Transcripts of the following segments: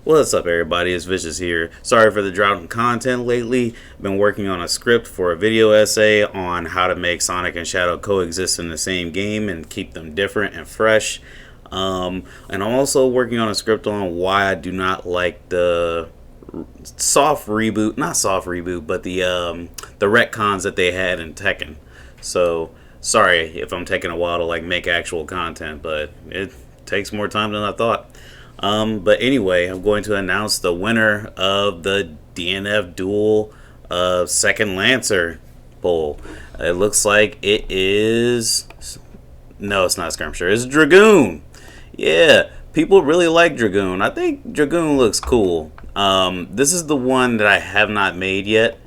What's up, everybody? It's Vicious here. Sorry for the drought in content lately. Been working on a script for a video essay on how to make Sonic and Shadow coexist in the same game and keep them different and fresh. And I'm also working on a script on why I do not like the soft reboot, not soft reboot, but the retcons that they had in Tekken. So sorry if I'm taking a while to like make actual content, but it takes more time than I thought. But anyway, I'm going to announce the winner of the DNF Duel Second Lancer poll. It looks like it is. No, it's not Skirmisher. It's Dragoon. Yeah, people really like Dragoon. I think Dragoon looks cool. This is the one that I have not made yet.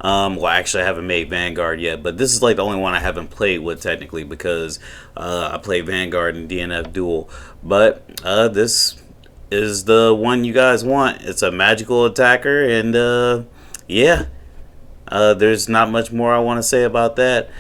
Well, actually, I haven't made Vanguard yet, but this is like the only one I haven't played with technically because I played Vanguard and DNF Duel. But this is the one you guys want. It's a magical attacker, and yeah, there's not much more I want to say about that.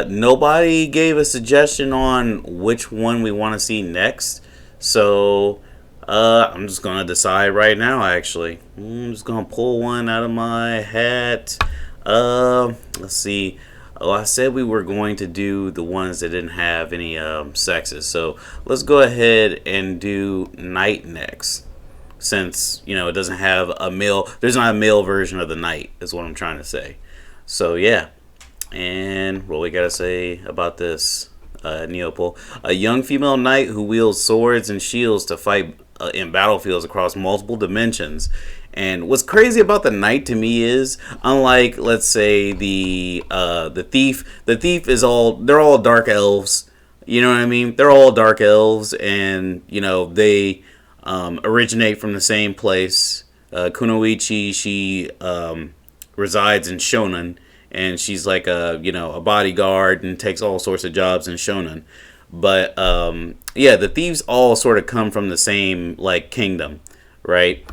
Nobody gave a suggestion on which one we want to see next, so I'm just gonna decide right now. Actually, I'm just gonna pull one out of my hat. Let's see. Oh, I said we were going to do the ones that didn't have any sexes. So let's go ahead and do Knight next. Since, you know, it doesn't have a male, there's not a male version of the Knight, is what I'm trying to say. So yeah. And what we gotta say about this Neopol. A young female knight who wields swords and shields to fight in battlefields across multiple dimensions. And what's crazy about the knight to me is, unlike let's say the thief is they're all dark elves. You know what I mean? They're all dark elves, and you know they originate from the same place. Kunoichi, she resides in Shonan, and she's like a bodyguard and takes all sorts of jobs in Shonan. But yeah, the thieves all sort of come from the same like kingdom, right?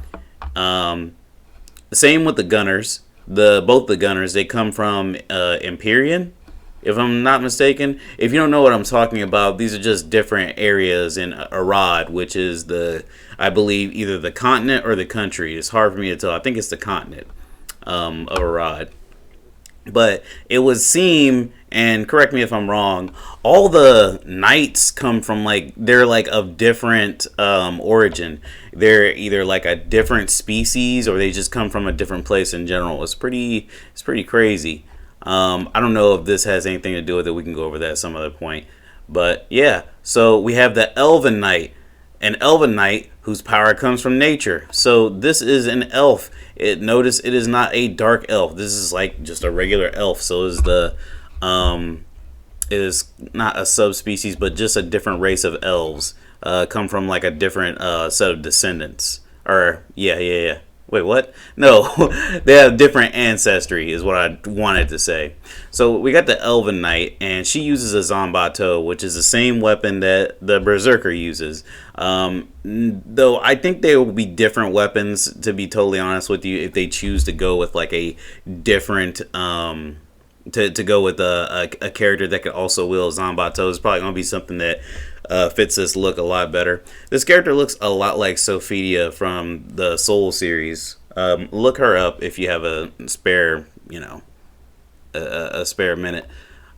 Same with the gunners. Both the gunners, they come from Empyrean, if I'm not mistaken. If you don't know what I'm talking about, these are just different areas in Arad, which is I believe either the continent or the country. It's hard for me to tell. I think it's the continent of Arad. But it would seem, and correct me if I'm wrong, all the knights come from they're like of different origin. They're either like a different species or they just come from a different place in general. It's pretty crazy. I don't know if this has anything to do with it. We can go over that at some other point. But yeah, so we have the Elven Knight. An Elven Knight whose power comes from nature. So this is an elf. Notice it is not a dark elf. This is like just a regular elf. So it is not a subspecies, but just a different race of elves. Come from like a different set of descendants. Or yeah. Wait, what? No, they have different ancestry is what I wanted to say. So we got the Elven Knight, and she uses a Zanbato, which is the same weapon that the Berserker uses. Though I think they will be different weapons, to be totally honest with you, if they choose to go with like a different to go with a character that could also wield Zanbato. Is probably going to be something that fits this look a lot better. This character looks a lot like Sophia from the Soul series. Look her up if you have a spare, a spare minute.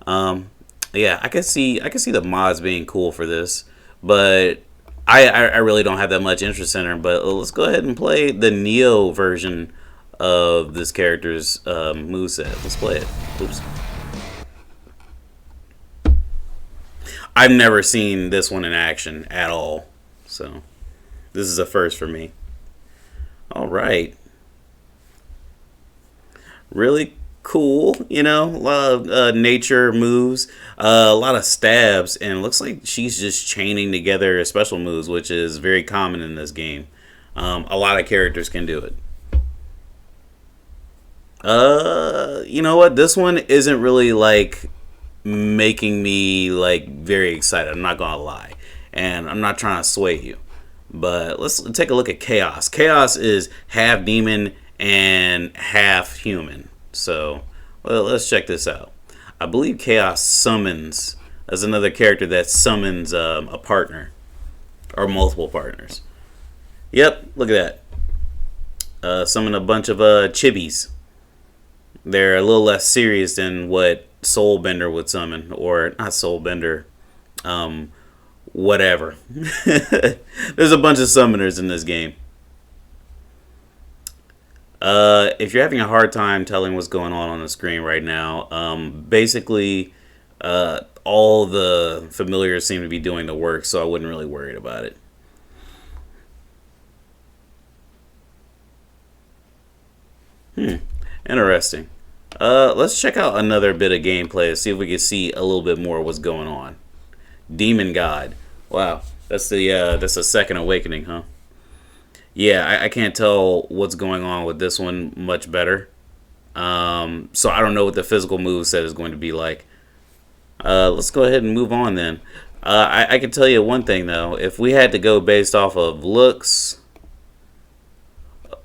Yeah, I can see the mods being cool for this, but I really don't have that much interest in her. But let's go ahead and play the Neo version of this character's moveset. Let's play it. Oops. I've never seen this one in action at all, so this is a first for me. All right. Really cool, a lot of nature moves, a lot of stabs, and it looks like she's just chaining together special moves, which is very common in this game. A lot of characters can do it. You know what? This one isn't really like making me like very excited. I'm not gonna lie, and I'm not trying to sway you, but let's take a look at Chaos. Chaos is half demon and half human. So let's check this out. I believe Chaos summons as another character that summons a partner or multiple partners. Yep, look at that. Summon a bunch of chibis. They're a little less serious than what Soulbender would summon, or not Soulbender, whatever. There's a bunch of summoners in this game. If you're having a hard time telling what's going on the screen right now, basically, all the familiars seem to be doing the work, so I wouldn't really worry about it. Interesting. Let's check out another bit of gameplay, see if we can see a little bit more of what's going on. Demon God. Wow, that's the second awakening, huh? Yeah, I can't tell what's going on with this one much better. So I don't know what the physical moveset is going to be like. Let's go ahead and move on then. I can tell you one thing though. If we had to go based off of looks,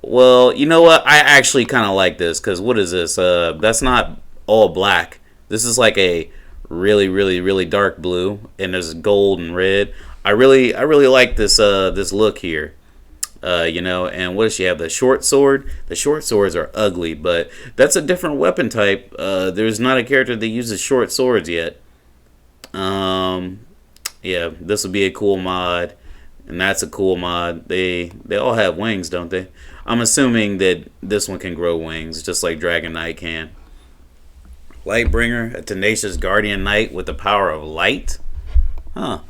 well, you know what? I actually kind of like this because what is this? That's not all black. This is like a really, really, really dark blue, and there's gold and red. I really like this this look here. You know, and what does she have? The short sword. The short swords are ugly, but that's a different weapon type. There's not a character that uses short swords yet. Yeah, this would be a cool mod, and that's a cool mod. They all have wings, don't they? I'm assuming that this one can grow wings, just like Dragon Knight can. Lightbringer, a tenacious guardian knight with the power of light. Huh.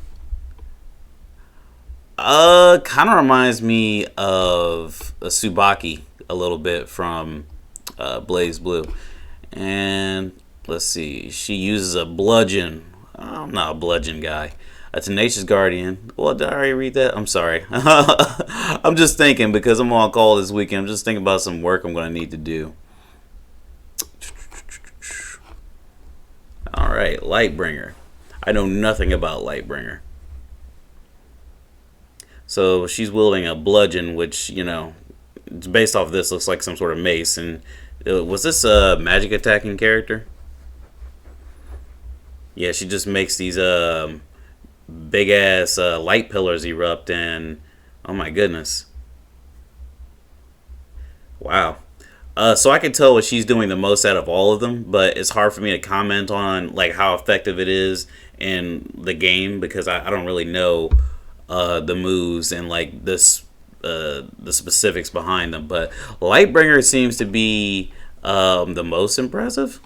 Kind of reminds me of a Tsubaki a little bit from Blaze Blue. And let's see, she uses a bludgeon. I'm not a bludgeon guy. A tenacious guardian. Well, did I already read that? I'm sorry. I'm just thinking because I'm on call this weekend. I'm just thinking about some work I'm going to need to do. All right, Lightbringer. I know nothing about Lightbringer. So she's wielding a bludgeon, which, you know, it's based off of this, looks like some sort of mace. And was this a magic attacking character? Yeah, she just makes these big ass light pillars erupt, and oh my goodness. Wow. So I can tell what she's doing the most out of all of them, but it's hard for me to comment on like how effective it is in the game because I don't really know the moves and like this the specifics behind them. But Lightbringer seems to be the most impressive,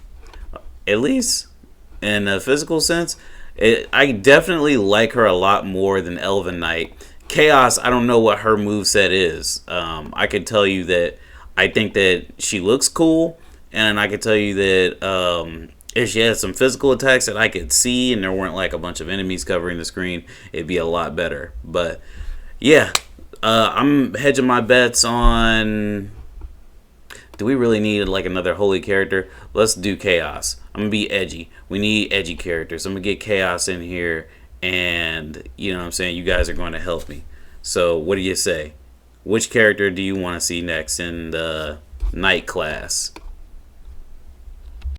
at least in a physical sense. I definitely like her a lot more than Elven Knight. Chaos, I don't know what her moveset is. I can tell you that I think that she looks cool, and I can tell you that if she had some physical attacks that I could see and there weren't like a bunch of enemies covering the screen, it'd be a lot better. But yeah, I'm hedging my bets on... Do we really need like another holy character? Let's do Chaos. I'm going to be edgy. We need edgy characters. I'm going to get Chaos in here, and you know what I'm saying? You guys are going to help me. So what do you say? Which character do you want to see next in the Knight class?